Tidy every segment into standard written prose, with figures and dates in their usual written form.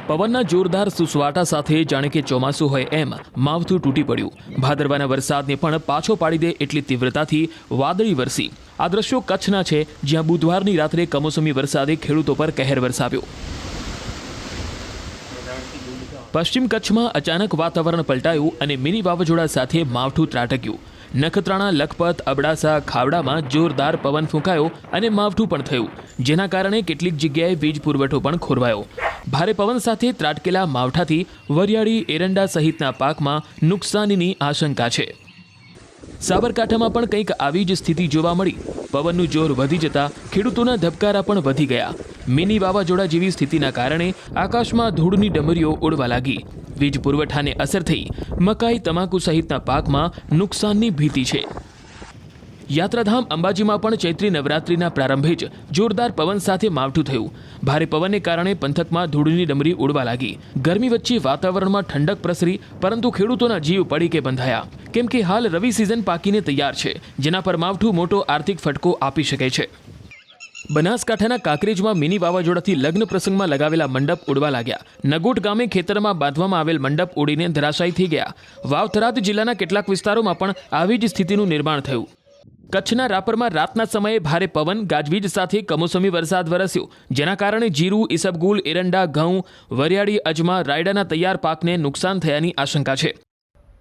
પવનના જોરદાર સુસવાટા સાથે જાણે કે ચોમાસું હોય એમ માવઠું તૂટી પડ્યું। ભાદરવાના વરસાદને પણ પાછો પાડી દે એટલી તીવ્રતાથી વાદળી વરસી। આ દ્રશ્યો કચ્છના છે, જ્યાં બુધવારની રાત્રે કમોસમી વરસાદે ખેડૂતો પર કહેર વરસાવ્યો। પશ્ચિમ કચ્છમાં અચાનક વાતાવરણ પલટાયું અને મિની વાવાઝોડા સાથે માવઠું ત્રાટક્યું। નખત્રાણા, લખપત, અબડાસા, ખાવડામાં જોરદાર પવન ફૂંકાયો અને માવઠું પણ થયું, જેના કારણે કેટલીક જગ્યાએ વીજ પુરવઠો પણ ખોરવાયો। ભારે પવન સાથે ત્રાટકેલા માવઠાથી વરિયાળી, એરંડા સહિતના પાકમાં નુકસાનીની આશંકા છે। સાબરકાંઠામાં પણ કંઈક આવી જ સ્થિતિ જોવા મળી। પવનનું જોર વધી જતા ખેડૂતોના ધબકારા પણ વધી ગયા। મિની વાવાઝોડા જેવી સ્થિતિના કારણે આકાશમાં ધૂળની ડમરીઓ ઉડવા લાગી। વીજ પુરવઠાને અસર થઈ મકાઈ, તમાકુ સહિતના પાકમાં નુકસાનની ભીતિ છે। યાત્રાધામ અંબાજીમાં પણ ચૈત્રી નવરાત્રિના પ્રારંભે જ જોરદાર પવન સાથે માવઠું થયું। ભારે પવનને કારણે પંથકમાં ધૂળની ડમરી ઉડવા લાગી। ગરમી વચ્ચે વાતાવરણમાં ઠંડક પ્રસરી, પરંતુ ખેડૂતોના જીવ પડીકે બંધાયા, કેમ કે હાલ રવિ સિઝન પાકીને તૈયાર છે, જેના પર માવઠું મોટો આર્થિક ફટકો આપી શકે છે। બનાસકાંઠાના કાંકરેજમાં મિની વાવાઝોડાથી લગ્ન પ્રસંગમાં લગાવેલા મંડપ ઉડવા લાગ્યા। નગોટ ગામે ખેતરમાં બાંધવામાં આવેલ મંડપ ઉડીને ધરાશાયી થઈ ગયા। વાવ-થરાદ જિલ્લાના કેટલાક વિસ્તારોમાં પણ આવી જ સ્થિતિનું નિર્માણ થયું। કચ્છના રાપરમાં રાતના સમયે ભારે પવન, ગાજવીજ સાથે કમોસમી વરસાદ વરસ્યો, જેના કારણે જીરું, ઈસબગુલ, એરંડા, ઘઉં, વરિયાળી, અજમા, રાયડાના તૈયાર પાકને નુકસાન થયાની આશંકા છે।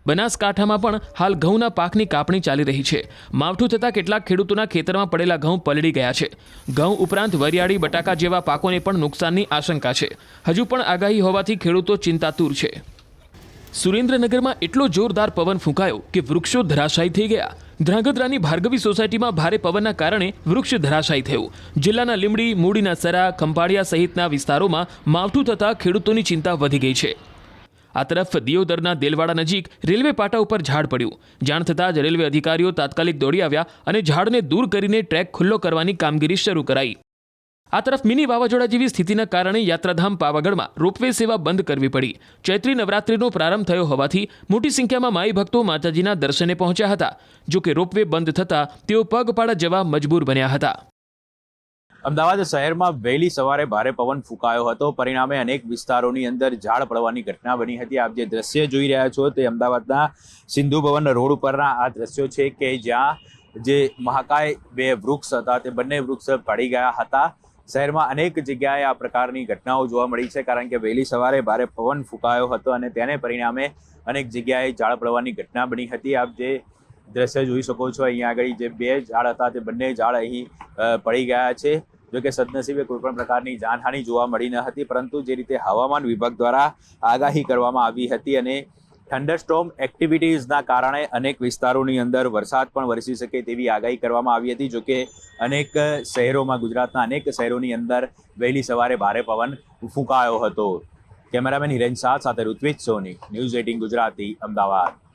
બનાસકાંઠામાં પણ હાલ ઘઉંના પાકની કાપણી ચાલી રહી છે। માવઠું થતાં કેટલાક ખેડૂતોના ખેતરમાં પડેલા ઘઉં પલળી ગયા છે। ઘઉં ઉપરાંત વરિયાળી, બટાકા જેવા પાકોને પણ નુકસાનની આશંકા છે। હજુ પણ આગાહી હોવાથી ખેડૂતો ચિંતાતુર છે। સુરેન્દ્રનગરમાં એટલો જોરદાર પવન ફૂંકાયો કે વૃક્ષો ધરાશાયી થઈ ગયા। ધ્રાંગધ્રાની ભાર્ગવી સોસાયટીમાં ભારે પવનના કારણે વૃક્ષ ધરાશાયી થયું। જિલ્લાના લીંબડી, મૂડીના સરા, ખંભાળિયા સહિતના વિસ્તારોમાં માવઠું થતાં ખેડૂતોની ચિંતા વધી ગઈ છે। આ તરફ દિયોદરના દેલવાડા નજીક રેલવે પાટા ઉપર ઝાડ પડ્યું। જાણ થતાં જ રેલવે અધિકારીઓ તાત્કાલિક દોડી આવ્યા અને ઝાડને દૂર કરીને ટ્રેક ખુલ્લો કરવાની કામગીરી શરૂ કરાઈ। આ તરફ મિની વાવાઝોડા જેવી સ્થિતિના કારણે યાત્રાધામ પાવાગઢમાં રોપવે સેવા બંધ કરવી પડી। ચૈત્રી નવરાત્રિનો પ્રારંભ થયો હોવાથી મોટી સંખ્યામાં માઈ ભક્તો માતાજીના દર્શને પહોંચ્યા હતા। જો કે રોપવે બંધ થતાં તેઓ પગપાળા જવા મજબૂર બન્યા હતા। અમદાવાદ શહેરમાં વહેલી સવારે ભારે પવન ફૂંકાયો હતો। પરિણામે અનેક વિસ્તારોની અંદર ઝાડ પડવાની ઘટના બની હતી। આપ જે દ્રશ્ય જોઈ રહ્યા છો તે અમદાવાદના સિંધુ ભવન રોડ ઉપરના આ દ્રશ્યો છે કે જ્યાં જે મહાકાય બે વૃક્ષ હતા તે બંને વૃક્ષ પડી ગયા હતા। શહેરમાં અનેક જગ્યાએ આ પ્રકારની ઘટનાઓ જોવા મળી છે, કારણ કે વહેલી સવારે ભારે પવન ફૂંકાયો હતો અને તેને પરિણામે અનેક જગ્યાએ ઝાડ પડવાની ઘટના બની હતી। આપ જે દ્રશ્ય જોઈ શકો છો, અહીંયા આગળ જે બે ઝાડ હતા તે બંને ઝાડ અહીં પડી ગયા છે। જો કે સદનસીબે કોઈ પણ પ્રકારની જાનહાનિ જોવા મળી ન હતી, પરંતુ જે રીતે હવામાન વિભાગ દ્વારા આગાહી કરવામાં આવી હતી અને થંડરસ્ટોર્મ એક્ટિવિટીઝના કારણે અનેક વિસ્તારોની અંદર વરસાદ પણ વરસી શકે તેવી આગાહી કરવામાં આવી હતી। જો કે અનેક શહેરોમાં, ગુજરાતના અનેક શહેરોની અંદર વહેલી સવારે ભારે પવન ફૂંકાયો હતો। કેમેરામેન હિરેન શાહ સાથે ઋત્વિજ સોની, ન્યૂઝ 18 ગુજરાતી, અમદાવાદ।